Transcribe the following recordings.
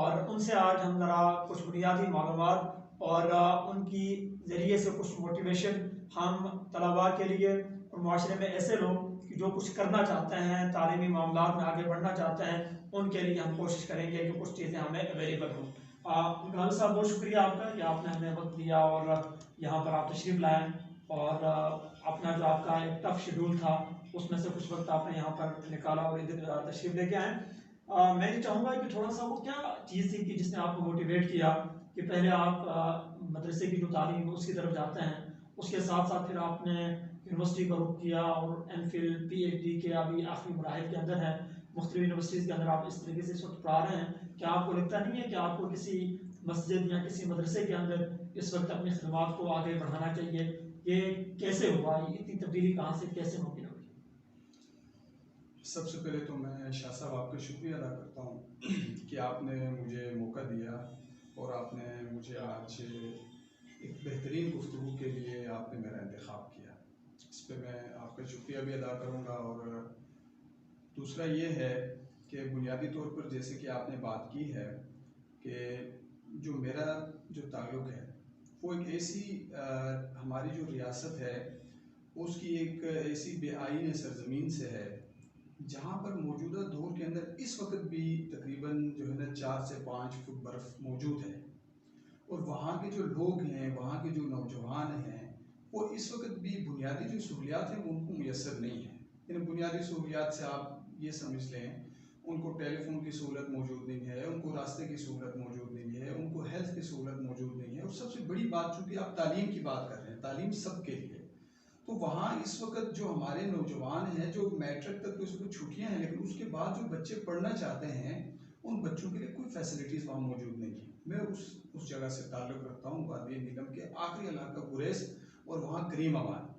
और उनसे आज हम ज़रा कुछ बुनियादी मालूमात और उनकी ज़रिए से कुछ मोटिवेशन हम तलबा के लिए और माशरे में ऐसे लोग कि जो कुछ करना चाहते हैं, तालीमी मामलात में आगे बढ़ना चाहते हैं, उनके लिए हम कोशिश करेंगे कि कुछ चीज़ें हमें अवेलेबल हों। गाल साहब, बहुत शुक्रिया आपका कि आपने हमें वक्त दिया और यहाँ पर आप तशरीफ़ लाएँ और अपना जो आपका एक टफ शेड्यूल था उसमें से कुछ वक्त आपने यहाँ पर निकाला और इधर तशरीफ़ लेके आए। मैं ये चाहूँगा कि थोड़ा सा वो क्या चीज़ थी कि जिसने आपको मोटिवेट किया कि पहले आप मदरसे की जो तालीम है उसकी तरफ जाते हैं, उसके साथ साथ फिर आपने यूनिवर्सिटी का रुख किया और एमफिल पीएचडी के अभी आखिरी मराहिल के अंदर है, मुख्तलिफ यूनिवर्सिटीज़ के अंदर आप इस तरीके से इस वक्त पढ़ा रहे हैं। क्या आपको लगता नहीं है कि आपको किसी मस्जिद या किसी मदरसे के अंदर इस वक्त अपनी खिदमत को आगे बढ़ाना चाहिए? ये कैसे हुआ, ये इतनी तब्दीली कहाँ से कैसे मुमकिन हुई? सबसे पहले तो मैं शाह साहब आपका शुक्रिया अदा करता हूँ कि आपने मुझे मौका दिया और आपने मुझे आज एक बेहतरीन गुफ्तगू के लिए आपने मेरा इंतखाब किया। इस पर मैं आपका शुक्रिया भी अदा करूँगा। और दूसरा ये है कि बुनियादी तौर पर जैसे कि आपने बात की है कि जो मेरा जो ताल्लुक़ है वो एक ऐसी हमारी जो रियासत है उसकी एक ऐसी बेआईन सरज़मीन से है जहाँ पर मौजूदा दौर के अंदर इस वक्त भी तकरीबन जो है ना 4 से 5 फुट बर्फ़ मौजूद है। और वहाँ के जो लोग हैं, वहाँ के जो नौजवान हैं, वो इस वक्त भी बुनियादी जो सहूलियात हैं वो उनको मुयसर नहीं है। इन बुनियादी सहूलियात से आप ये समझ लें, उनको टेलीफोन की सहूलत मौजूद नहीं है, उनको रास्ते की सहूलत मौजूद नहीं है, उनको हेल्थ की सहूलत मौजूद नहीं है। और सबसे बड़ी बात, चूँकि आप तालीम की बात कर रहे हैं, तालीम सबके लिए, तो वहाँ इस वक्त जो हमारे नौजवान हैं जो मैट्रिक तक तो इस वक्त छुट्टियाँ हैं, लेकिन उसके बाद जो बच्चे पढ़ना चाहते हैं उन बच्चों के लिए कोई फैसिलिटीज़ वहाँ मौजूद नहीं है। मैं उस जगह से ताल्लुक़ रखता हूँ, वादी नीलम के आखिरी इलाका गुरेज और वहाँ करीमाबाद,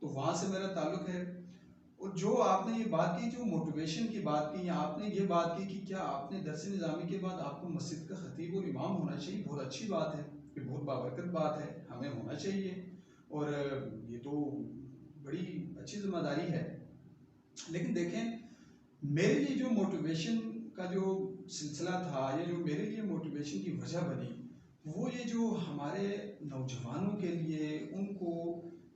तो वहाँ से मेरा ताल्लुक़ है। और जो आपने ये बात की, जो मोटिवेशन की बात की, या आपने ये बात की कि क्या आपने दरस निज़ामी के बाद आपको मस्जिद का खतीब और इमाम होना चाहिए, बहुत अच्छी बात है, ये बहुत बाबरकत बात है, हमें होना चाहिए और ये तो बड़ी अच्छी जिम्मेदारी है। लेकिन देखें, मेरे लिए जो मोटिवेशन का जो सिलसिला था, या जो मेरे लिए मोटिवेशन की वजह बनी, वो ये जो हमारे नौजवानों के लिए, उनको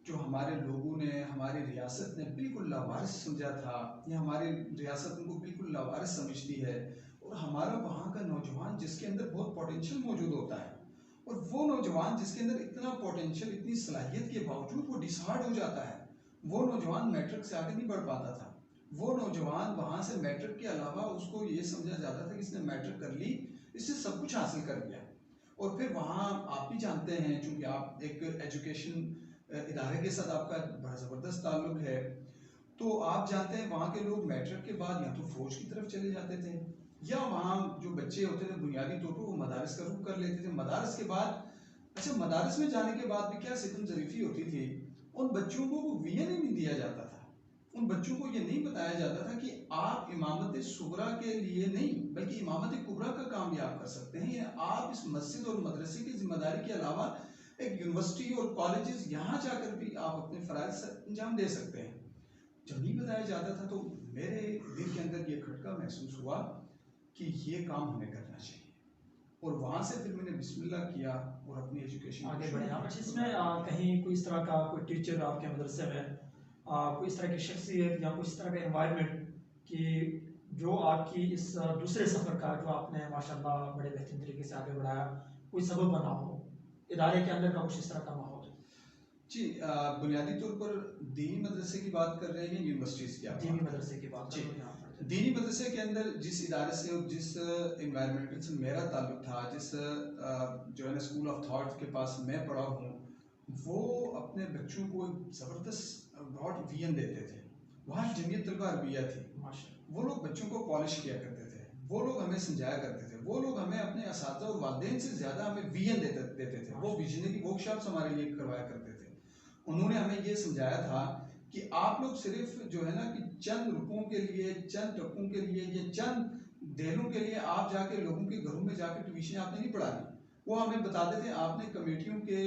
जो हमारे लोगों ने, हमारी रियासत ने बिल्कुल लावारिस समझा था, या हमारी रियासत उनको बिल्कुल लावारिस समझती है, और हमारा वहाँ का नौजवान जिसके अंदर बहुत पोटेंशियल मौजूद होता है, और वो नौजवान जिसके अंदर इतना पोटेंशियल, इतनी सलाहियत के बावजूद वो डिसहार्ड हो जाता है, वो नौजवान मैट्रिक से आगे नहीं बढ़ पाता था। वो नौजवान वहाँ से मैट्रिक के अलावा उसको ये समझा जाता था कि इसने मैट्रिक कर ली, इससे सब कुछ हासिल कर लिया। और फिर वहाँ आप भी जानते हैं, चूँकि आप एक एजुकेशन इदारे के साथ आपका बड़ा ज़बरदस्त ताल्लुक़ है, तो आप जानते हैं वहाँ के लोग मैट्रिक के बाद या तो फ़ौज की तरफ चले जाते थे, या वहाँ जो बच्चे होते थे बुनियादी तौर पर वो मदारस का रुख कर लेते थे। मदारस के बाद, अच्छा, मदारस में जाने के बाद भी क्या सितम ज़रीफ़ी होती थी, उन बच्चों को वो विजन ही नहीं दिया जाता था। उन बच्चों को ये नहीं बताया जाता था कि आप इमामत सुगरा के लिए नहीं, बल्कि इमामत कुबरा का काम भी आप कर सकते हैं, या आप इस मस्जिद और मदरसे की जिम्मेदारी के अलावा एक यूनिवर्सिटी और कॉलेजेस यहाँ जाकर भी आप अपने फ़राइज़ अंजाम दे सकते हैं। जब नहीं बताया जाता था तो मेरे दिल के अंदर ये खटका महसूस हुआ कि ये काम हमें करना चाहिए, और वहाँ से फिर मैंने बिस्मिल्लाह किया और अपनी एजुकेशन आगे बढ़े आप। इसमें कहीं कोई इस तरह का कोई टीचर आपके मदरसे में, कोई इस तरह की शख्सियत या कोई इस तरह का एनवायरनमेंट कि जो आपकी इस दूसरे सफ़र का जो आपने माशाल्लाह बड़े बेहतरीन तरीके से आगे बढ़ाया, कोई सबब बना हो इदारे के अंदर का, कुछ इस तरह का माहौल? जी, बुनियादी तौर पर दीनी मदरसे की बात कर रहे हैं, यूनिवर्सिटीज़ की आप? दीनी मदरसे की बात जी, जी। दीनी मदरसे के अंदर जिस इदारे से और जिस इन्वायरमेंट से मेरा ताल्लुक़ था, जिस जो है ना स्कूल ऑफ थॉट के पास मैं पढ़ा हूँ, वो अपने बच्चों को एक ज़बरदस्त ब्रॉड विजन देते थे। वहाँ जमीयत तलबा अरबिया थी, वो लोग बच्चों को पॉलिश किया करते थे, वो लोग हमें समझाया करते थे, वो लोग हमें अपने असातिज़ा और वालिदैन से ज़्यादा हमें विजन देते थे। वो विजनरी वर्कशॉप्स हमारे लिए करवाया करते थे। उन्होंने हमें ये समझाया था कि आप लोग सिर्फ जो है ना कि चंद रुपयों के लिए, चंद टकों के लिए, या चंद देनों के लिए आप जाके लोगों के घरों में जाकर ट्यूशन आपने नहीं पढ़ानी। वो हमें बताते थे आपने कमेटियों के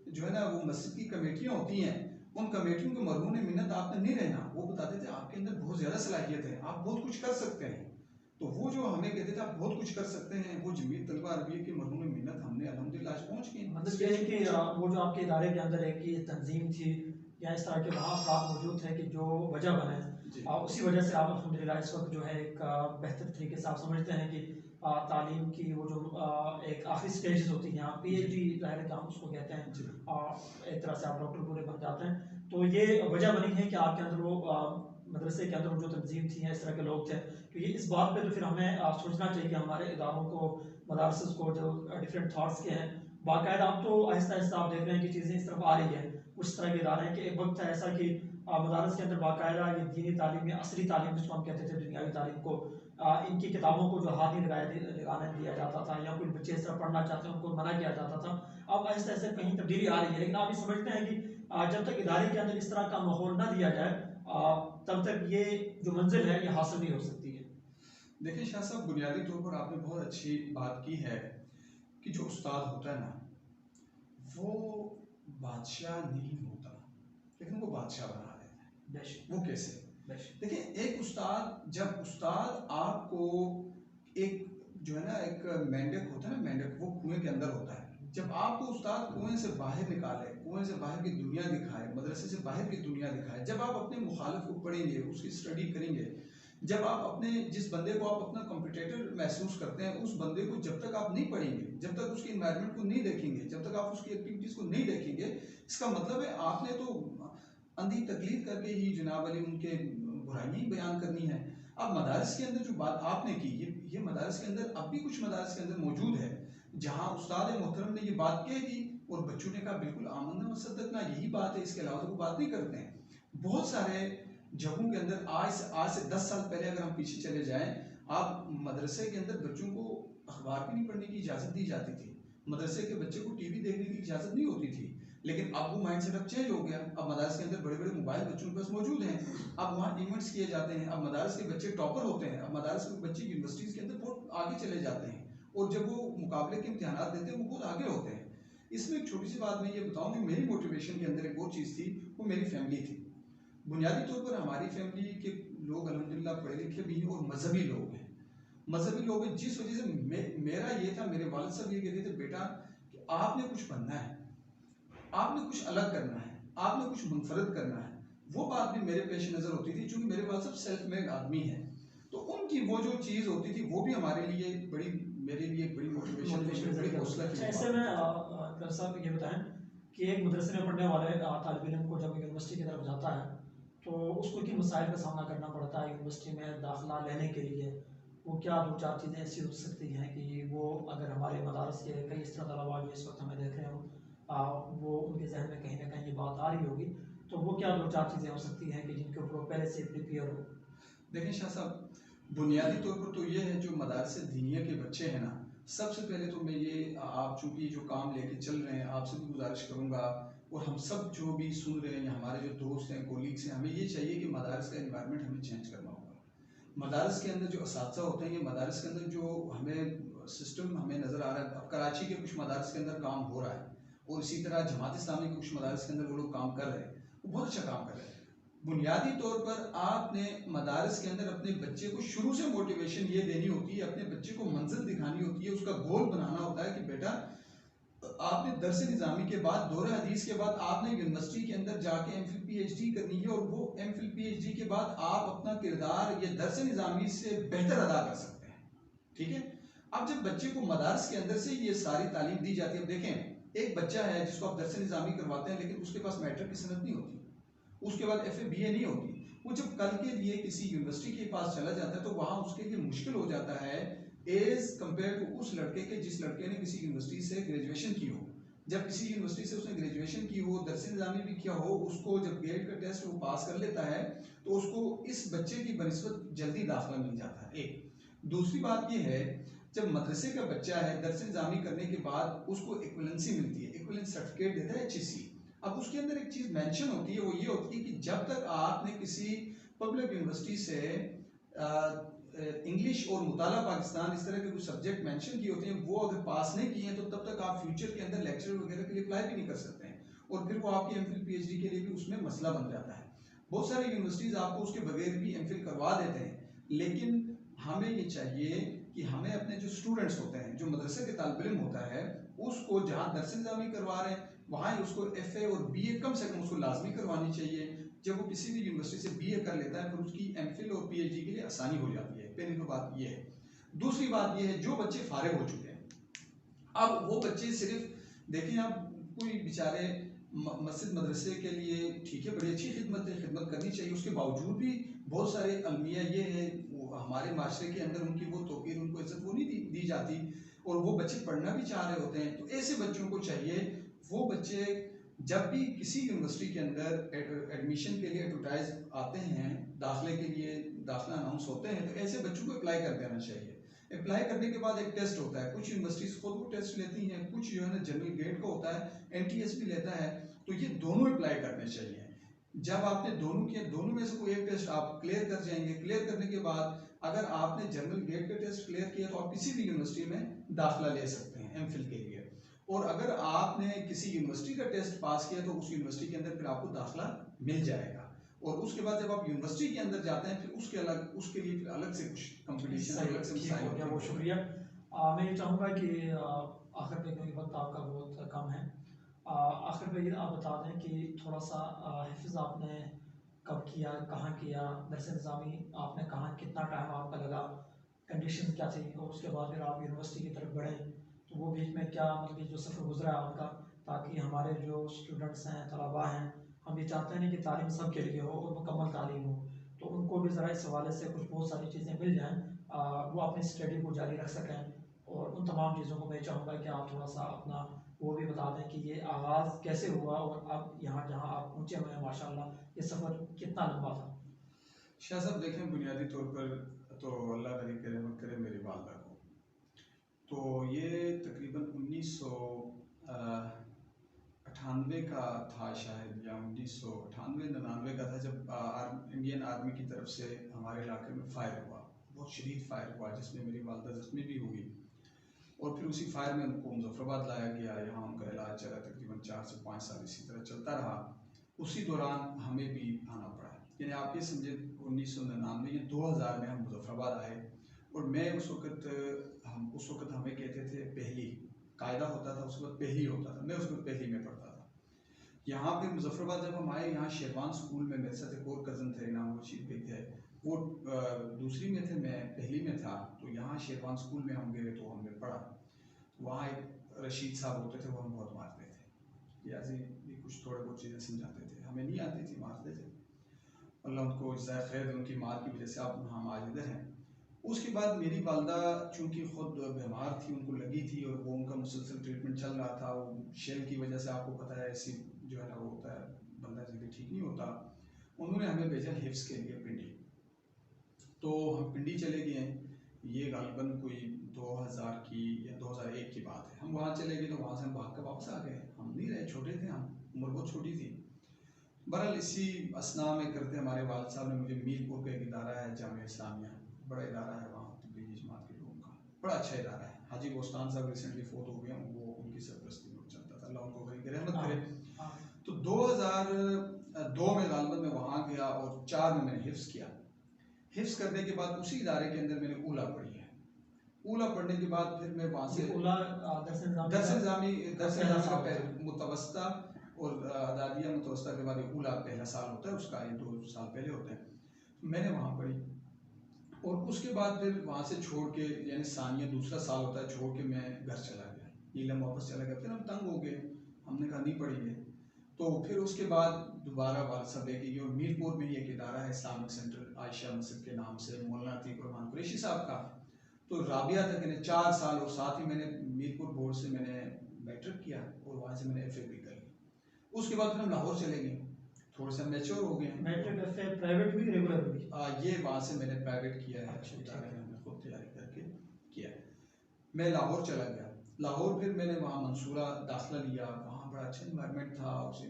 जो है ना, वो मस्जिद की कमेटियाँ होती हैं, उन कमेटियों के मरहून मिन्नत आपने नहीं रहना। वो बताते थे आपके अंदर बहुत ज़्यादा सलाहियत है, आप बहुत कुछ कर सकते हैं। तो तो वो जो हमें कहते थे आप बहुत कुछ कर सकते हैं, वो जमीयत तलबा अरबिया की मरहूम मिन्नत हमने अल्हम्दुलिल्लाह आज पहुँच गए। मतलब ये है कि वो जो आपके इदारे के अंदर एक की तंजीम थी या इस तरह के वहाँ अफराद मौजूद थे कि जो वजह बने, जी उसी वजह से आप अल्हम्दुलिल्लाह इस वक्त जो है एक बेहतर तरीके से आप समझते हैं कि तालीम की वो जो एक आखिरी स्टेजेस होती हैं, PhD ज़ाहिर है कि हम उसको कहते हैं, जी एक तरह से आप डॉक्टर पूरे बन जाते हैं। तो ये वजह बनी है कि आपके अंदर वो मदरसे के अंदर वो जो तंजीम थी या इस तरह के लोग थे, तो ये इस बात पे तो फिर हमें सोचना चाहिए कि हमारे इदारों को, मदारस को जो डिफरेंट थाट्स के हैं, बाकायदा अब तो आहिस्ता आहिस्ता आप देख रहे हैं कि चीज़ें इस तरफ आ रही है। कुछ तरह के इदारे हैं कि एक वक्त था ऐसा कि मदारस के अंदर बाकायदा ये दीनी तालीम या असली तालीम जिसको हम कहते थे, दुनियावी तालीम को, इनकी किताबों को जो हाथ नहीं लगाने दिया जाता था, या कोई बच्चे इस तरह पढ़ना चाहते हैं उनको मना किया जाता था। अब आहिस्ता आहिस्ता कहीं तब्दीली आ रही है, लेकिन आप ये समझते हैं कि जब तक इदारे के अंदर इस तरह का माहौल ना दिया जाए, तब तक ये जो मंजिल है ये हासिल नहीं हो सकती है। देखिए शाह साहब, बुनियादी तौर पर आपने बहुत अच्छी बात की है कि जो उस्ताद होता है ना, वो बादशाह नहीं होता, लेकिन वो बादशाह बना देता है। बेशक वो कैसे? बेशक। देखिए, एक उस्ताद, जब उस्ताद आपको एक जो है ना एक मेंढक होता है ना, मेंढक वो कुएं के अंदर होता है, जब आपको उस्ताद कुएं से बाहर निकाले, कुएं से बाहर की दुनिया दिखाए, मदरसे से बाहर की दुनिया दिखाए, जब आप अपने मुखालिफ को पढ़ेंगे, उसकी स्टडी करेंगे, जब आप अपने जिस बंदे को आप अपना कॉम्पिटिटर महसूस करते हैं, उस बंदे को जब तक आप नहीं पढ़ेंगे, जब तक उसकी इन्वायरमेंट को नहीं देखेंगे, जब तक आप उसकी एक्टिविटीज को नहीं देखेंगे, इसका मतलब है आपने तो अंधी तकलीफ करके ही जनाब अली उनके बुराइयां ही बयान करनी है। अब मदारस के अंदर जो बात आपने की, ये मदारस के अंदर अब भी कुछ मदारस के अंदर मौजूद है जहाँ उस्ताद मोहतरम ने ये बात कह दी और बच्चों ने कहा बिल्कुल आमना वसद्दकना, यही बात है, इसके अलावा तो कोई बात नहीं करते हैं। बहुत सारे जगहों के अंदर आज से 10 साल पहले अगर हम पीछे चले जाएं, आप मदरसे के अंदर बच्चों को अखबार भी नहीं पढ़ने की इजाज़त दी जाती थी, मदरसे के बच्चे को टीवी देखने की इजाज़त नहीं होती थी। लेकिन अब वो माइंड सेटअप चेंज हो गया, अब मदारस के अंदर बड़े बड़े मोबाइल बच्चों के पास मौजूद हैं, अब वहाँ इवेंट्स किए जाते हैं, अब मदारस के बच्चे टॉपर होते हैं, अब मदारस के बच्चे यूनिवर्सिटीज़ के अंदर बहुत आगे चले जाते हैं, और जब वो मुकाबले के इम्तिहान देते हैं वो बहुत आगे होते हैं। इसमें एक छोटी सी बात मैं ये बताऊँ कि मेरी मोटिवेशन के अंदर एक और चीज़ थी, वो मेरी फैमिली थी। बुनियादी तौर पर हमारी फैमिली के लोग अल्हम्दुलिल्लाह पढ़े लिखे भी हैं और मजहबी लोग हैं, मजहबी लोग हैं, जिस वजह से मेरा ये था, मेरे वालिद साहब ये कहते थे बेटा कि आपने कुछ बनना है, आपने कुछ अलग करना है, आपने कुछ मुनफरद करना है। वो बात भी मेरे पेश नज़र होती थी, चूँकि मेरे वालिद साहब सेल्फ मेड आदमी हैं, तो उनकी वो जो चीज़ होती थी वो भी हमारे लिए बड़ी, मेरे लिए बड़ी मोटिवेशन, बड़ी हौसला की। ऐसे में साहब ये बताएं कि एक मदरसे में पढ़ने वाले तालिब इल्म को जब यूनिवर्सिटी की तरफ जाता है तो उसको किन मसाइल का सामना करना पड़ता है यूनिवर्सिटी में दाखिला लेने के लिए? वो क्या दो चार चीज़ें ऐसी हो सकती हैं कि वो अगर हमारे मदारस के कई इस तरह तलबा जो इस वक्त हमें देख रहे हो, वो उनके जहन में कहीं ना कहीं ये बात आ रही होगी, तो वो क्या दो चार चीज़ें हो सकती हैं कि जिनके ऊपर वो पहले से प्रिपेयर हो? देखिए शाह साहब, बुनियादी तौर पर तो ये है, जो मदारस दीनिया के बच्चे हैं ना, सबसे पहले तो मैं ये, आप चूँकि जो काम लेके चल रहे हैं, आपसे भी गुजारिश करूँगा, और हम सब जो भी सुन रहे हैं, हमारे जो दोस्त हैं, कोलीग्स हैं, हमें ये चाहिए कि मदारस का इन्वायरमेंट हमें चेंज करना होगा। मदारस के अंदर जो असातिज़ा होते हैं, ये मदारस के अंदर जो हमें सिस्टम हमें नज़र आ रहा है, अब कराची के कुछ मदारस के अंदर काम हो रहा है, और इसी तरह जमात इस्लामी के कुछ मदारस के अंदर वो लोग काम कर रहे हैं, वो बहुत अच्छा काम कर रहे हैं। बुनियादी तौर पर आपने मदारस के अंदर अपने बच्चे को शुरू से मोटिवेशन ये देनी होती है, अपने बच्चे को मंजिल दिखानी होती है, उसका गोल बनाना होता है कि बेटा आपने दरस निज़ामी के बाद, दौरे हदीस के बाद आपने यूनिवर्सिटी के अंदर जाके एमफिल पीएचडी करनी है, और वो एमफिल पीएचडी के बाद आप अपना किरदार ये दरस निज़ामी से बेहतर अदा कर सकते हैं। ठीक है, अब जब बच्चे को मदारस के अंदर से ये सारी तालीम दी जाती है, देखें एक बच्चा है जिसको आप दरस निज़ामी करवाते हैं, लेकिन उसके पास मैट्रिक की सनद नहीं होती, उसके बाद FA BA नहीं होती, वो जब कल के लिए किसी यूनिवर्सिटी के पास चला जाता है तो वहाँ उसके लिए मुश्किल हो जाता है एज कंपेयर टू उस लड़के के जिस लड़के ने किसी यूनिवर्सिटी से ग्रेजुएशन की हो। जब किसी यूनिवर्सिटी से उसने ग्रेजुएशन की हो, दरस निज़ामी भी किया हो, उसको जब गेट का टेस्ट वो पास कर लेता है तो उसको इस बच्चे की बनिस्बत जल्दी दाखिला मिल जाता है। एक दूसरी बात ये है, जब मदरसे का बच्चा है, दरस निज़ामी करने के बाद उसको इक्विवेलेंसी मिलती है, इक्विवेलेंस सर्टिफिकेट देता है HEC। अब उसके अंदर एक चीज़ मेंशन होती है, वो ये होती है कि जब तक आपने किसी पब्लिक यूनिवर्सिटी से इंग्लिश और मुताला पाकिस्तान इस तरह के कुछ सब्जेक्ट मेंशन किए होते हैं, वो अगर पास नहीं किए हैं तो तब तक आप फ्यूचर के अंदर लेक्चर वगैरह के लिए अप्लाई भी नहीं कर सकते हैं, और फिर वो आपकी एमफिल पीएचडी के लिए भी उसमें मसला बन जाता है। बहुत सारी यूनिवर्सिटीज़ आपको उसके बगैर भी एमफिल करवा देते हैं, लेकिन हमें ये चाहिए कि हमें अपने जो स्टूडेंट्स होते हैं, जो मदरसे के तालिब इल्म होता है, उसको जहाँ दरस निज़ामी करवा रहे हैं वहाँ उसको FA और BA कम से कम उसको लाजमी करवानी चाहिए। जब वो किसी भी यूनिवर्सिटी से BA कर लेता है फिर उसकी MPhil और PhD के लिए आसानी हो जाती है। पहली तो बात ये है। दूसरी बात ये है, जो बच्चे फारिग हो चुके हैं, अब वो बच्चे सिर्फ देखें, अब कोई बेचारे मस्जिद मदरसे के लिए ठीक है, बड़ी अच्छी खिदमत करनी चाहिए, उसके बावजूद भी बहुत सारे अलमिया ये है हमारे माशरे के अंदर उनकी वो तौकीर, उनको इज्जत वो नहीं दी जाती, और वो बच्चे पढ़ना भी चाह रहे होते हैं। तो ऐसे बच्चों को चाहिए, वो बच्चे जब भी किसी यूनिवर्सिटी के अंदर एडमिशन के लिए एडवर्टाइज आते हैं, दाखिले के लिए दाखिला अनाउंस होते हैं, तो ऐसे बच्चों को अप्लाई कर देना चाहिए। अप्लाई करने के बाद एक टेस्ट होता है, कुछ यूनिवर्सिटीज खुद वो टेस्ट लेती हैं, कुछ जो है ना जनरल गेट का होता है, NTS भी लेता है। तो ये दोनों अप्लाई करने चाहिए। जब आपने दोनों किए, दोनों में से कोई एक टेस्ट आप क्लियर कर जाएंगे। क्लियर करने के बाद अगर आपने जनरल गेट का टेस्ट क्लियर किया तो आप किसी भी यूनिवर्सिटी में दाखिला ले सकते हैं MPhil के लिए। और अगर आपने किसी यूनिवर्सिटी का टेस्ट पास किया तो उस यूनिवर्सिटी के अंदर फिर आपको दाखिला मिल जाएगा। और उसके बाद जब आप यूनिवर्सिटी के अंदर जाते हैं फिर उसके लिए फिर अलग से कुछ कंपटीशन, अलग से मसाइल होते हैं। बहुत शुक्रिया। मैं ये चाहूँगा कि आखिर में, क्योंकि वक्त आपका बहुत कम है, आखिर में ये आप बता दें कि थोड़ा सा हिफ्ज़ आपने कब किया, कहाँ किया, दरस निज़ामी आपने कहाँ, कितना टाइम आपका लगा, कंडीशन क्या थी, और उसके बाद फिर आप यूनिवर्सिटी की तरफ बढ़े, तो वो बीच में क्या मतलब कि जो सफ़र गुजरा है आपका, ताकि हमारे जो स्टूडेंट्स हैं, तलबा हैं, हम ये चाहते हैं कि तालीम सब के लिए हो और मुकम्मल तालीम हो, तो उनको भी ज़रा इस हवाले से कुछ बहुत सारी चीज़ें मिल जाएँ, वो अपनी स्टडी को जारी रख सकें। और उन तमाम चीज़ों को मैं चाहूँगा कि आप थोड़ा सा अपना वो भी बता दें कि ये आगाज़ कैसे हुआ और अब यहाँ जहाँ आप पहुँचे हुए हैं माशाल्लाह, ये सफ़र कितना लंबा था। शाह साहब देखें, बुनियादी तौर पर तो अल्लाह करी के रहमत करे मेरी वालदा को, तो ये तकरीबन 1998 का था शायद, या 1998-99 का था, जब इंडियन आर्मी की तरफ से हमारे इलाके में फायर हुआ, बहुत शदीद फायर हुआ, जिसमें मेरी वालदा ज़ख्मी भी हुई। और फिर उसी फायर में उनको मुजफ्फराबाद लाया गया, यहाँ उनका इलाज चला, तकरीबन 4 से 5 साल इसी तरह चलता रहा। उसी दौरान हमें भी आना पड़ा, यानी आप ये समझे 1999 या 2000 में हम मुजफ्फराबाद आए। और मैं उस वक्त हमें कहते थे पहली, कायदा होता था उस वक्त पहली होता था, मैं उस वक्त पहली में पढ़ता था। यहाँ पे मुजफ्फराबाद जब हम आए, यहाँ शेरवान स्कूल में मेरे साथ एक और कज़न थे, नाम रशीद भाई थे, वो दूसरी में थे, मैं पहली में था। तो यहाँ शेरवान स्कूल में हम गए तो हमने पढ़ा। वहाँ एक रशीद साहब होते थे, वो हम बहुत मारते थे, याजी भी कुछ थोड़े बहुत चीज़ें समझाते थे, हमें नहीं आती थी, मारते थे। अल्लाह उनको जज़ाए खैर, उनकी मार की वजह से आप हम आज इधर हैं। उसके बाद मेरी वालदा चूँकि ख़ुद बीमार थी, उनको लगी थी, और वो उनका मुसलसल ट्रीटमेंट चल रहा था। वो शेल की वजह से आपको पता है ऐसी जो है ना वो होता है, बंदा जल्दी ठीक नहीं होता। उन्होंने हमें भेजा हिफ्स के लिए पिंडी। तो हम पिंडी चले गए, ये गालिबन कोई 2000 की या 2001 की बात है। हम वहाँ चले गए तो वहाँ से हम भाग कर वापस आ गए, हम नहीं रहे, छोटे थे हम, उम्र बहुत छोटी थी। बहरहाल इसी असना में करते हमारे वालिद साहब ने मुझे मीरपुर का एक इदारा है, जामिया इस्लामिया, बड़ा इदारा है वहाँ तबलीगी जमात के लोगों का, बड़ा अच्छा इदारा है। हाजी बोस्तान साहब रिसेंटली फोत हो गए, वो उनकी सरपरस्ती में चलता था, अल्लाह उनको बड़ी रहमत करे। तो 2002 में गालिबन में वहाँ गया और 4 में मैंने हिफ्स किया। हिफ्स करने के बाद उसी इदारे के अंदर मैंने ऊला पढ़ी है। ऊला पढ़ने के बाद फिर मैं वहाँ से दरस निज़ामी मुतवस्ता और दादिया मुतवस्ता के बाद ऊला पहला साल होता है उसका, ये 2 साल पहले होते हैं, मैंने वहाँ पढ़ी। और उसके बाद फिर वहाँ से छोड़ के, यानी सानिया दूसरा साल होता है, छोड़ के मैं घर चला गया, नीलम वापस चला गया। फिर हम तंग हो गए, हमने कहा नहीं पढ़ेंगे। तो फिर उसके बाद दोबारा वालिद साहब लेके गए, और मीरपुर में ही एक इदारा है इस्लामिक सेंटर आयशा मस्जिद के नाम से, मौलाना अतीक रहमान कुरैशी साहब का। तो राबिया तक मैंने 4 साल, और साथ ही मैंने मीरपुर बोर्ड से मैंने मैट्रिक किया, और वहाँ से मैंने FA भी कर ली। उसके बाद फिर हम लाहौर चले गए, थोड़े से मैच्योर हो गए। मैट्रिक FA प्राइवेट भी रेगुलर भी? ये वहाँ से मैंने प्राइवेट किया है, हमने खुद तैयारी करके किया। मैं लाहौर चला गया, लाहौर फिर मैंने वहाँ मंसूरा दाखिला लिया, वहाँ बड़ा अच्छा इन्वायरमेंट था, उस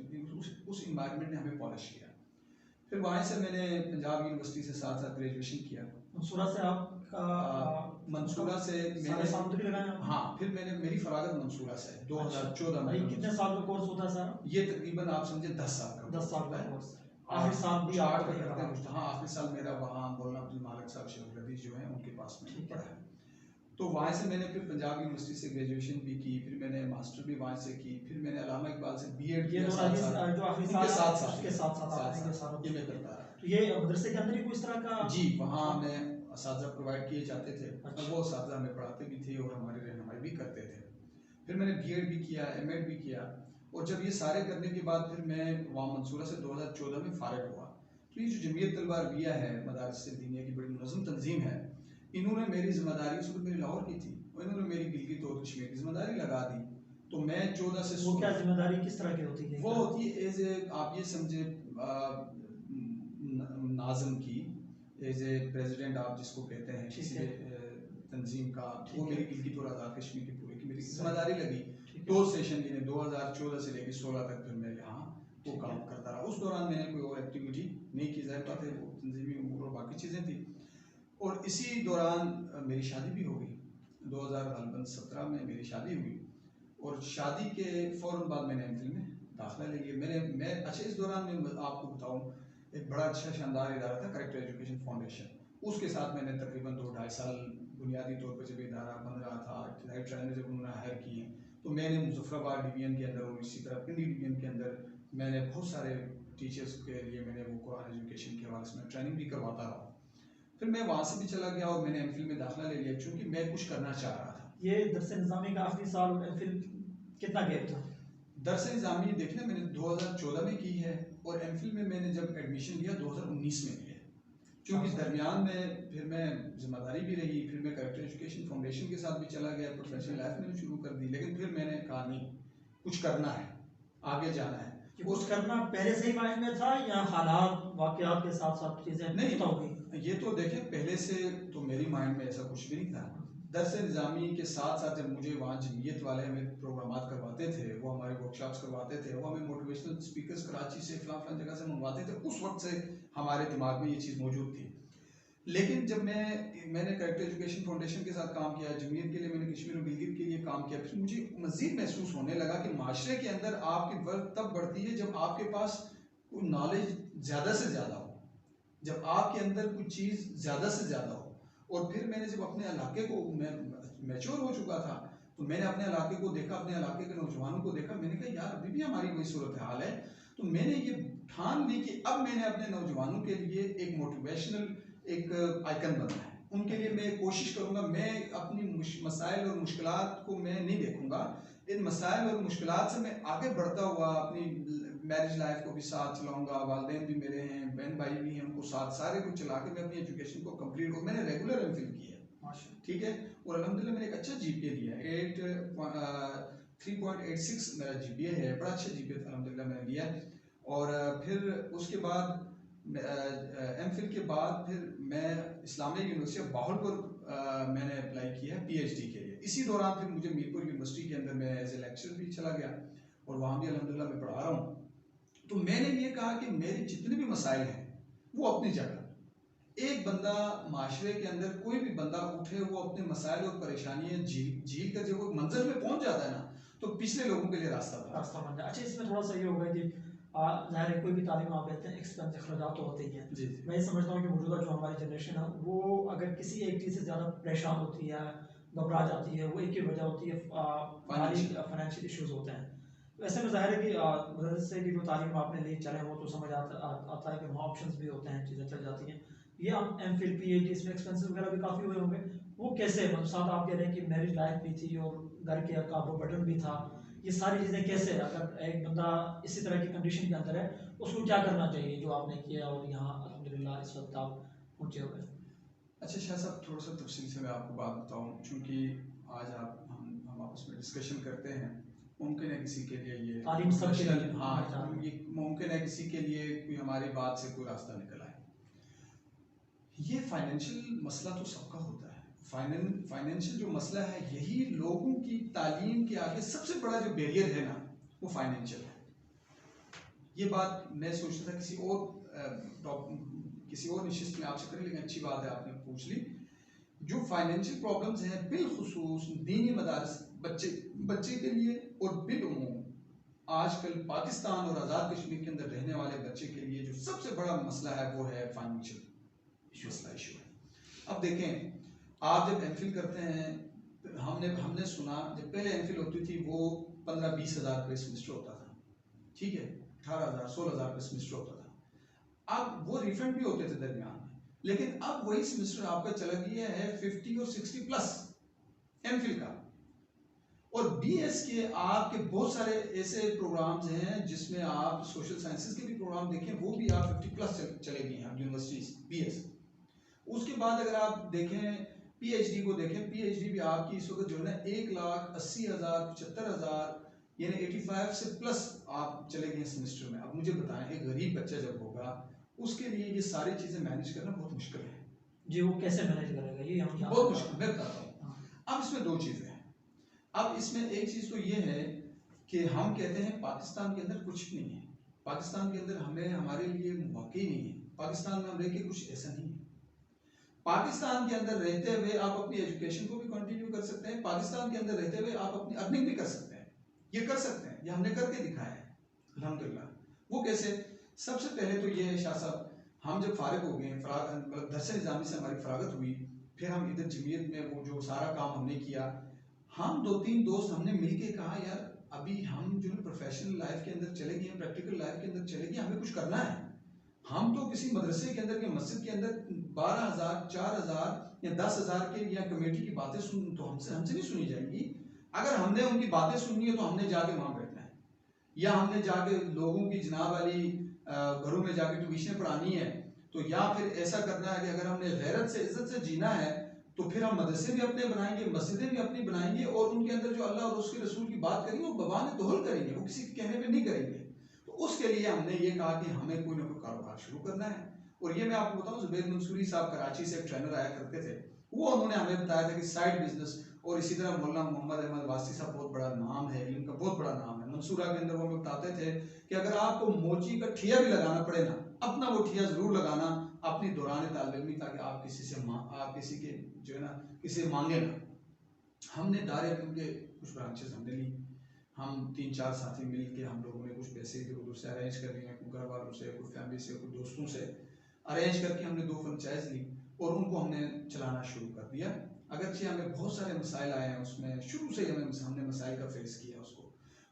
इन्वायरमेंट ने हमें पॉलिश किया। फिर वहाँ से मैंने पंजाब यूनिवर्सिटी से साथ साथ ग्रेजुएशन किया। मंसूरा से मंसूरा से मैंने, हाँ, फिर मैंने, मेरी फरागत मंसूरा से 2014 में। कितने साल का कोर्स होता है सर? ये तकरीबन आप समझे 10 साल का। 10 साल का कोर्स। आखिरी साल भी आप स्टार्ट करते हैं। हाँ, आखिरी साल मेरा वहाँ मौलाना अब्दुल मालिक साहब शेख लदीज जो हैं उनके पास में पढ़ा है। तो वहाँ से मैंने फिर पंजाब यूनिवर्सिटी से ग्रेजुएशन भी की, फिर मैंने मास्टर भी वहाँ से की, फिर मैंने अल्लामा इकबाल से बीएड किया उनके साथ ये मैं करता रहा। तो ये मदरसे के अंदर ही कोई इस तरह का जी, वहाँ हमें असातिज़ा प्रोवाइड किए जाते थे और वो असातिज़ा हमें पढ़ाते भी थे और हमारी रहनुमाई भी करते थे। फिर मैंने बीएड भी किया, एमएड भी किया और जब ये सारे करने के बाद फिर मैं वहाँ मंसूरा से 2014 में फारिग हुआ। तो ये जो जमीयत तलबा अरबिया है, मदारिस दीनिया की बड़ी मुनज़्ज़म तंजीम है, इन्होंने मेरी जिम्मेदारी उस वक्त मेरी लाहौर की थी और इन्होंने मेरी गिलगित और कश्मीर की जिम्मेदारी लगा दी। तो मैं 14 से वो क्या जिम्मेदारी किस तरह की होती है? वो होती है एज ए, आप ये समझे नाज़िम की, एज ए प्रेसिडेंट आप जिसको कहते हैं किसी तंजीम का, वो मेरी गिलगित और आज़ाद कश्मीर की पूरी की मेरी जिम्मेदारी लगी। 2 सेशन यानी 2014 से लेकर 16 तक फिर मैं यहाँ वो काम करता रहा। उस दौरान मैंने कोई और एक्टिविटी नहीं की, जाहिर बात है वो तंजीमी उमूर और बाकी चीज़ें थी। और इसी दौरान मेरी शादी भी हो गई। 2017 में मेरी शादी हुई और शादी के फ़ौरन बाद मैंने एमफिल में दाखिला ले लिया। मैं अच्छा, इस दौरान मैं आपको बताऊँ, एक बड़ा अच्छा शानदार इदारा था करेक्टर एजुकेशन फाउंडेशन, उसके साथ मैंने तकरीबन 2-2.5 साल बुनियादी तौर पर जब इदारा बन रहा था, इब्तदाई ट्रेनर जब उन्होंने हायर किए तो मैंने मुजफ्फराबाद डिवीज़न के अंदर और इसी तरह पिंडी डिवीज़न के अंदर मैंने बहुत सारे टीचर्स के लिए मैंने वो कुरान एजुकेशन के हवाले से ट्रेनिंग भी करवाता रहा। फिर मैं वहाँ से भी चला गया और मैंने एमफिल में दाखिला ले लिया क्योंकि मैं कुछ करना चाह रहा था। ये दरस निज़ामी का आखिरी साल और एमफिल कितना गैप था? दरस निज़ामी देखना मैंने 2014 में की है और एमफिल में मैंने जब एडमिशन लिया 2019 में लिया, क्योंकि दरमियान में फिर मैं जिम्मेदारी भी रही, फिर मैं करेक्टर एजुकेशन फाउंडेशन के साथ भी चला गया, प्रोफेशनल लाइफ मैंने शुरू कर दी। लेकिन फिर मैंने कहा नहीं, कुछ करना है, आगे जाना है। कुछ करना पहले से ही माइंड में था या हालात वाक़यात के साथ साथ चीज़ें नहीं हो गई? ये तो देखें, पहले से तो मेरी माइंड में ऐसा कुछ भी नहीं था। दरस निज़ामी के साथ साथ जब मुझे वहाँ जमीयत वाले हमें प्रोग्रामात करवाते थे, वो हमारे वर्कशॉप्स करवाते थे, वो हमें मोटिवेशनल स्पीकर्स कराची से फलां जगह से मंगवाते थे, उस वक्त से हमारे दिमाग में ये चीज़ मौजूद थी। लेकिन जब मैंने करेक्टर एजुकेशन फाउंडेशन के साथ काम किया, जमीयत के लिए मैंने कश्मीर और गिलगित के लिए काम किया, फिर मुझे मज़ीद महसूस होने लगा कि माशरे के अंदर आपकी वर्थ तब बढ़ती है जब आपके पास कोई नॉलेज ज़्यादा से ज़्यादा हो, जब आपके अंदर कोई चीज़ ज़्यादा से ज़्यादा हो। और फिर मैंने जब अपने इलाके को, मैं मैच्योर हो चुका था, तो मैंने अपने इलाके को देखा, अपने इलाके के नौजवानों को देखा, मैंने कहा यार अभी भी हमारी वही सूरत हाल है। तो मैंने ये ठान ली कि अब मैंने अपने नौजवानों के लिए एक मोटिवेशनल एक आइकन बनना है, उनके लिए मैं कोशिश करूँगा। मैं अपनी मसाइल और मुश्किलात को मैं नहीं देखूँगा, इन मसाइल और मुश्किलात से मैं आगे बढ़ता हुआ अपनी मैरिज लाइफ को भी साथ चलाऊँगा, वालिदैन भी मेरे हैं, बहन भाई भी हैं, उनको साथ सारे कुछ चला के मैं अपनी एजुकेशन को कंप्लीट, और मैंने रेगुलर एमफिल की है, ठीक है। और अल्हम्दुलिल्लाह मैंने एक अच्छा जीपीए लिया है, 3.86 मेरा जीपीए है, बड़ा अच्छा जीपीए अल्हम्दुलिल्लाह मैंने लिया। और फिर उसके बाद एमफिल के बाद फिर मैं इस्लामिया यूनिवर्सिटी ऑफ बाहलपुर मैंने अप्लाई किया है पीएचडी के लिए। इसी दौरान फिर मुझे मीरपुर यूनिवर्सिटी के अंदर मैं एज ए लेक्चरर भी चला गया और वहाँ भी अल्हम्दुलिल्लाह मैं पढ़ा रहा हूँ। तो मैंने ये कहा कि मेरे जितने भी मसाइल हैं वो अपनी जगह, एक बंदा माशरे के अंदर कोई भी बंदा उठे, वो अपने मसाइल और परेशानियाँ झील कर जब वो मंजिल में पहुँच जाता है ना, तो पिछले लोगों के लिए रास्ता बन जाए। अच्छा, इसमें थोड़ा सा ये होगा कि ज़ाहिर है कोई भी तालीम आप लेते हैं, एक्सपेंस अखराजात तो होते ही हैं। मैं ये समझता हूँ कि मौजूदा जो हमारी जनरेशन है वो अगर किसी एक चीज़ से ज़्यादा परेशान होती है, घबरा जाती है, वो एक ही वजह होती है फाइनेंशियल इश्यूज़ होते हैं। तो ऐसे में ज़ाहिर है कि मदरसे से की जो तालीम आपने ली चले वो तो समझ आता है कि वहाँ ऑप्शंस भी होते हैं, चीज़ें चल जाती हैं। ये आप एमफिल पीएचडी इसमें एक्सपेंसेस वगैरह भी काफ़ी हुए होंगे, वो कैसे, मतलब साथ आप कह रहे हैं कि मैरिज लाइफ भी थी और घर के का वो बर्डन भी था, ये सारी चीज़ें कैसे, अगर एक बंदा इसी तरह की कंडीशन के अंदर है उसको क्या करना चाहिए जो आपने किया और यहाँ अल्हम्दुलिल्लाह इस वक्त आप पहुँचे हुए? अच्छा शाह साहब, थोड़ा सा तफसील से मैं आपको बात बताऊँ, चूँकि आज हम आपस में डिस्कशन करते हैं, मुमकिन है किसी के लिए ये तालीम सब के लिए, हाँ, ये मुमकिन है किसी के लिए कोई हमारी बात से कोई रास्ता निकल आए। ये फाइनेंशियल मसला तो सबका होता है, फाइनेंशियल जो मसला है यही लोगों की तालीम के आगे सबसे बड़ा जो बैरियर है ना, वो फाइनेंशियल है। ये बात मैं सोचता था किसी और निशिस्त में आपसे करें, लेकिन अच्छी बात है आपने पूछ ली। जो फाइनेंशियल प्रॉब्लम्स हैं बिलखुसूस दीनी मदारस बच्चे के लिए और बिलउमूम आजकल पाकिस्तान और आज़ाद कश्मीर के अंदर रहने वाले बच्चे के लिए जो सबसे बड़ा मसला है वो है फाइनेंशियल मसला इशू है। अब देखें, आप जब एमफिल करते हैं, हमने सुना जब पहले एमफिल होती थी वो 15-20 हज़ार रुपये सेमेस्टर होता था, ठीक है, 18,000-16,000 रुपये सेमेस्टर होता था। अब वो रिफंड भी होते थे दरमियान में, लेकिन अब वही सेमेस्टर आपका चला गया है 50 और 60 प्लस एमफिल का। और बीएस के आपके बहुत सारे ऐसे प्रोग्राम्स हैं जिसमें आप सोशल साइंसेज के भी प्रोग्राम देखें, वो भी आप 50 प्लस चले गए हैं यूनिवर्सिटीज बीएस। उसके बाद अगर आप देखें पीएचडी को देखें, पीएचडी भी आपकी इस वक्त जो है ना 1,80,000 75,000 यानी 85 से प्लस आप चले गए सेमेस्टर में। अब मुझे बताएं, एक गरीब बच्चा जब होगा उसके लिए ये सारी चीज़ें मैनेज करना बहुत मुश्किल है जी। वो कैसे मैनेज करेगा ये हम बहुत मुश्किल, मैं बताता हूँ। अब इसमें दो चीज़ें हैं। अब इसमें एक चीज़ तो ये है कि हम कहते हैं पाकिस्तान के अंदर कुछ नहीं है, पाकिस्तान के अंदर हमें हमारे लिए मौके ही नहीं है, पाकिस्तान में हम रह के कुछ ऐसा नहीं है। पाकिस्तान के अंदर रहते हुए आप अपनी एजुकेशन को भी कंटिन्यू कर सकते हैं, पाकिस्तान के अंदर रहते हुए आप अपनी अर्निंग भी कर सकते हैं, ये कर सकते हैं, ये हमने करके दिखाया है अल्हम्दुलिल्लाह। वो कैसे? सबसे पहले तो ये है शाह साहब, हम जब फारिग हो गए, मतलब दरस निज़ामी से हमारी फरागत हुई, फिर हम इधर जमीयत में वो जो सारा काम हमने किया, हम 2-3 दोस्त हमने मिलके कहा यार अभी हम जो प्रोफेशनल लाइफ के अंदर चले गए, प्रैक्टिकल लाइफ के अंदर चले गए, हमें कुछ करना है। हम तो किसी मदरसे के अंदर, के मस्जिद के अंदर 12,000 4,000 या 10,000 के या कमेटी की बातें सुन तो हमसे नहीं सुनी जाएंगी। अगर हमने उनकी बातें सुननी है तो हमने जाके वहाँ बैठना है, या हमने जाके लोगों की जनाब वाली घरों में जाके ट्यूशन पढ़ानी है, तो या फिर ऐसा करना है कि अगर हमने गैरत से इज्जत से जीना है तो फिर हम मदरसे भी अपने बनाएंगे, मस्जिदें भी अपनी बनाएंगे, और उनके अंदर जो अल्लाह और उसके रसूल की बात करेंगे वो बबान दोहल करेंगे, वो किसी के कहने पे नहीं करेंगे। तो उसके लिए हमने ये कहा कि हमें कोई ना कोई कारोबार शुरू करना है। और ये मैं आपको बताऊं, जुबैर मंसूरी साहब कराची से एक ट्रेनर आया करते थे, वो उन्होंने हमें बताया था कि साइड बिजनेस, और इसी तरह मौलाना मोहम्मद अहमद वासी साहब, बहुत बड़ा नाम है, इनका बहुत बड़ा नाम है मंसूरा के अंदर, वो हमें बताते थे कि अगर आपको मोची का ठिया भी लगाना पड़े ना, अपना वो ठिया जरूर लगाना अपनी दौरान तालिब इल्मी, ताकि आप किसी के जो है ना किसी से मांगे ना। हमने दारे के कुछ ब्रांचेस हमने ली, हम 3-4 साथी मिल के हम लोगों ने कुछ पैसे इधर उधर से अरेंज कर लिए, कुछ घर वालों से, कुछ फैमिली से, कुछ दोस्तों से अरेंज करके हमने 2 फ्रेंचाइज ली और उनको हमने चलाना शुरू कर दिया। अगरचे हमें बहुत सारे मसाइल आए हैं उसमें, शुरू से ही हमने मसाइल का फेस किया उसको।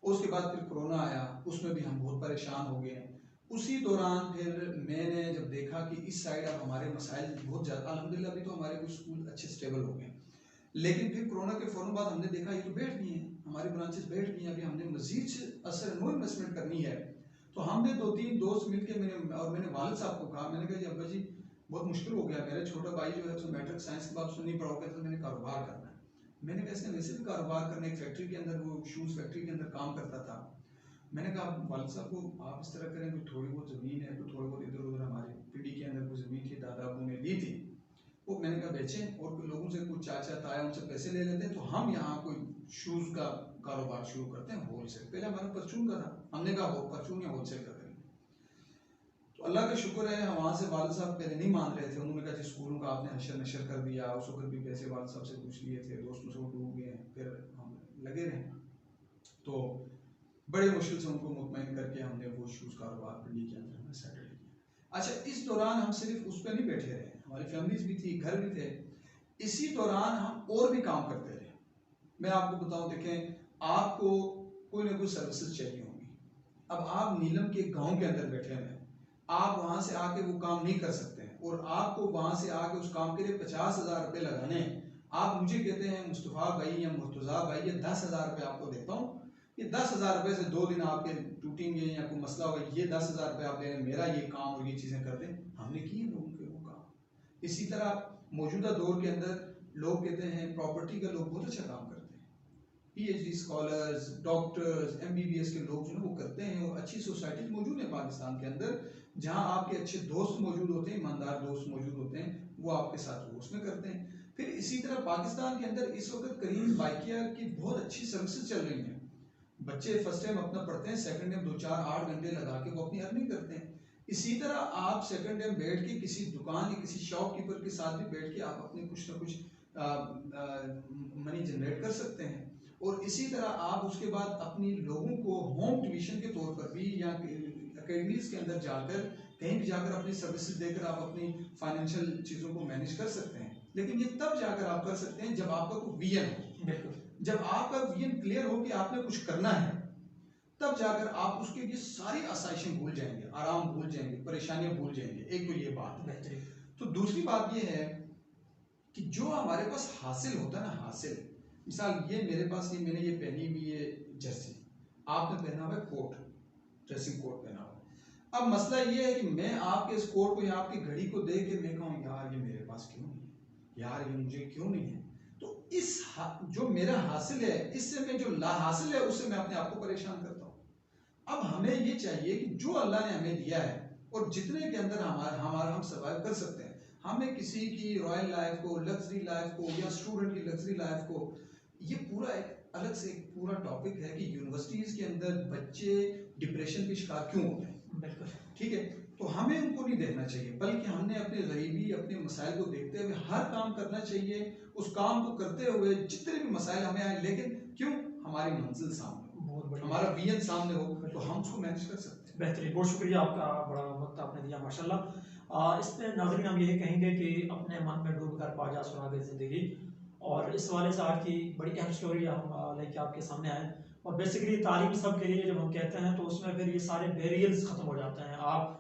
उसके बाद फिर कोरोना आया, उसमें भी हम बहुत परेशान हो गए। उसी दौरान फिर मैंने जब देखा कि इस साइड अब हमारे मसाइल बहुत ज़्यादा, अल्हम्दुलिल्लाह अभी तो हमारे कुछ स्कूल अच्छे स्टेबल हो गए, लेकिन फिर कोरोना के फ़ौरन बाद हमने देखा ये तो बैठ गई हैं, हमारी ब्रांचेस बैठ गई हैं, अभी हमने मजीद असर नो इन्वेस्टमेंट करनी है। तो हमने 2-3 दोस्त मिलके मैंने वालिद साहब को कहा, मैंने कहा जी अब्बा जी बहुत मुश्किल हो गया, मेरा छोटा भाई जो है उसने मैट्रिक साइंस के बाद उसने नहीं पढ़ा, तो मैंने कारोबार करना है। मैंने कहा वैसे भी कारोबार करने, एक फैक्ट्री के अंदर, वो शूज़ फैक्ट्री के अंदर काम करता था। मैंने कहा वालिद साहब को आप इस तरह करें, कोई थोड़ी बहुत ज़मीन है, कोई थोड़ी बहुत इधर उधर हमारी पीढ़ी के अंदर कोई ज़मीन थी, दादा अबू ने ली थी, वो मैंने कहा बेचें और लोगों से कुछ चाचा ताया उनसे पैसे ले लेते हैं, तो हम यहाँ कोई शूज़ का कारोबार शुरू करते हैं होलसेल। पहले हमारा परचून का था, हमने कहा वो परचून या होलसेल का करेंगे। तो अल्लाह का शुक्र है, हम वहाँ से वालिद साहब पहले नहीं मान रहे थे, उन्होंने कहा जी स्कूलों का आपने हशर नशर कर दिया, उस वक्त भी पैसे वालिद साहब से पूछ लिए थे, दोस्तों से वो डूब गए, फिर हम लगे रहे। तो बड़े मुश्किल से उनको मुतमईन करके हमने वो शूज़ कारोबार पिंडी के अंदर हमने सेटल किया। अच्छा, इस दौरान हम सिर्फ उस पर नहीं बैठे रहे, हमारी फैमिलीज भी थी, घर भी थे, इसी दौरान हम और भी काम करते रहे। मैं आपको बताऊं, देखें आपको कोई ना कोई सर्विसेज चाहिए होंगी। अब आप नीलम के गांव के अंदर बैठे हैं, आप वहां से आके वो काम नहीं कर सकते हैं, और आपको वहां से आके उस काम के लिए 50,000 रुपये लगाने हैं। आप मुझे कहते हैं मुस्तफ़ा भाई या मुर्तज़ा भाई ये 10,000 रुपये आपको देता हूँ, ये 10,000 रुपये से 2 दिन आपके टूटेंगे या कोई मसला होगा, ये 10,000 रुपये आप ले लें, मेरा ये काम और ये चीज़ें कर दें। हमने किए लोगों के वो काम। इसी तरह मौजूदा दौर के अंदर लोग कहते हैं प्रॉपर्टी का लोग बहुत अच्छा काम करते हैं, पीएचडी स्कॉलर्स, डॉक्टर्स, एमबीबीएस के लोग जो है वो करते हैं, और अच्छी सोसाइटीज मौजूद है पाकिस्तान के अंदर, जहां आपके अच्छे दोस्त मौजूद होते हैं, ईमानदार दोस्त मौजूद होते हैं, वो आपके साथ वो उसमें करते हैं। फिर इसी तरह पाकिस्तान के अंदर इस वक्त करीम बाइकिया की बहुत अच्छी सर्विसेज चल रही हैं। बच्चे फर्स्ट टाइम अपना पढ़ते हैं, सेकंड टाइम 2-4-8 घंटे लगा के वो अपनी अर्निंग करते हैं। इसी तरह आप सेकंड टाइम बैठ के किसी दुकान या किसी शॉपकीपर के साथ भी बैठ के आप अपने कुछ ना कुछ मनी जनरेट कर सकते हैं। और इसी तरह आप उसके बाद अपनी लोगों को होम ट्यूशन के तौर पर भी या अकेडमीज के अंदर जाकर कहीं भी जाकर अपनी सर्विसेज देकर आप अपनी फाइनेंशियल चीज़ों को मैनेज कर सकते हैं। लेकिन ये तब जाकर आप कर सकते हैं जब आपका कोई विजन हो। बिल्कुल, जब आपका विजन क्लियर हो कि आपने कुछ करना है, तब जाकर आप उसके लिए सारी आसाइशें भूल जाएंगे, आराम भूल जाएंगे, परेशानियां भूल जाएंगे। एक तो ये बात है। तो दूसरी बात ये है कि जो हमारे पास हासिल होता है ना, हासिल, मिसाल ये मेरे पास ये मैंने ये पहनी हुई है जर्सी, आपने पहना हुआ है कोट, ड्रेसिंग कोट पहना हुआ है। अब मसला ये है कि मैं आपके इस कोट को या आपकी घड़ी को देख के मैं कहूँ यार ये मेरे पास क्यों नहीं है, यार ये मुझे क्यों नहीं है। तो इस जो मेरा हासिल है, इससे मैं जो ला हासिल है उससे मैं अपने आप को परेशान करता हूँ। अब हमें ये चाहिए कि जो अल्लाह ने हमें दिया है और जितने के अंदर हमारा हम सर्वाइव कर सकते हैं, हमें किसी की रॉयल लाइफ को, लग्जरी लाइफ को या स्टूडेंट की लग्जरी लाइफ को, ये पूरा एक अलग से एक पूरा टॉपिक है कि यूनिवर्सिटीज के अंदर बच्चे डिप्रेशन के शिकार क्यों होते हैं। बिल्कुल ठीक है, तो हमें उनको नहीं देखना चाहिए, बल्कि हमने अपने गरीबी, अपने मसाइल को देखते हुए हर काम करना चाहिए। उस काम को करते हुए जितने भी मसाइल हमें आए, लेकिन क्यों, हमारी मंजिल सामने हो, हमारा विजन सामने हो, तो हम उसको मैनेज कर सकते हैं। बेहतरीन, बहुत शुक्रिया आपका, बड़ा वक्त आपने दिया माशाल्लाह। इसमें नाज़रीन हम यही कहेंगे कि अपने मन में डूब कर पा जा सुराग ज़िंदगी, और इस वाले से आज की बड़ी अहम स्टोरी हम लेके आपके सामने आए। और बेसिकली तालीम सब के लिए जब हम कहते हैं तो उसमें फिर ये सारे बैरियर्स ख़त्म हो जाते हैं। आप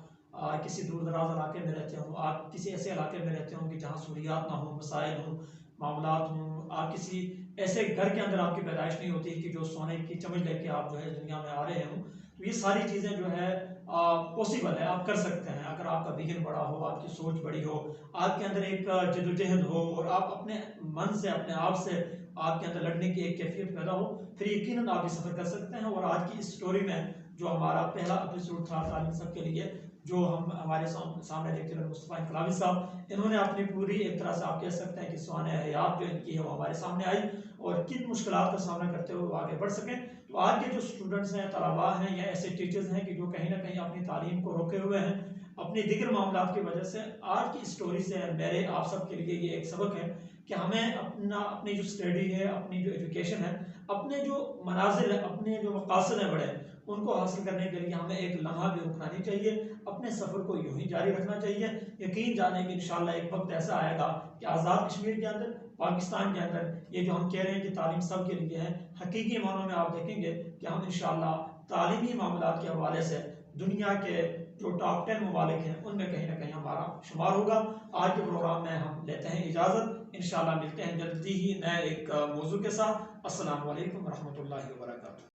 किसी दूर दराज इलाके में रहते हो, आप किसी ऐसे इलाके में रहते हो कि जहाँ सहूलियात ना हो, मसाइल हो, मामलात हों, आप किसी ऐसे घर के अंदर आपकी पैदाइश नहीं होती कि जो सोने की चमच लेके आप जो है दुनिया में आ रहे हों, तो ये सारी चीज़ें जो है पॉसिबल है, आप कर सकते हैं अगर आपका विजन बड़ा हो, आपकी सोच बड़ी हो, आपके अंदर एक जद्दोजहद हो और आप अपने मन से, अपने आप से आपके अंदर लड़ने की एक कैफियत पैदा हो, फिर यकीनन आप ये सफ़र कर सकते हैं। और आज की इस स्टोरी में जो हमारा पहला एपिसोड था तालीम सब के लिए, जो हम हमारे सामने लेक्चरर मुस्तफ़ा इनकलाबी साहब, इन्होंने अपनी पूरी एक तरह से आप कह सकते हैं कि स्वान हयात जो इनकी है वो हमारे सामने आई और किन मुश्किलात का सामना करते हुए वो आगे बढ़ सकें। तो आज के जो स्टूडेंट्स हैं, तलबा हैं या ऐसे टीचर्स हैं कि जो कहीं ना कहीं अपनी तालीम को रोके हुए हैं अपनी दिगर मामलात की वजह से, आज की स्टोरी से मेरे आप सब के लिए ये एक सबक है कि हमें अपनी जो स्टडी है, अपनी जो एजुकेशन है, अपने जो मनाजिल है, अपने जो मकासद हैं बड़े, उनको हासिल करने के लिए हमें एक लम्हा भी रुकना नहीं चाहिए, अपने सफ़र को यूं ही जारी रखना चाहिए। यकीन जाने कि इंशाल्लाह एक वक्त ऐसा आएगा कि आज़ाद कश्मीर के अंदर, पाकिस्तान के अंदर ये जो हम कह रहे हैं कि तालीम सब के लिए है, हकीकी मानों में आप देखेंगे कि हम इंशाल्लाह तालीमी मामलात के हवाले से दुनिया के जो टॉप 10 ममालिक हैं उनमें कहीं ना कहीं हमारा शुमार होगा। आज के प्रोग्राम में हम लेते हैं इजाज़त, इंशाल्लाह मिलते हैं जल्दी ही नए एक मौजू के साथ। अस्सलाम वालेकुम रहमतुल्लाहि व बरकातुहू।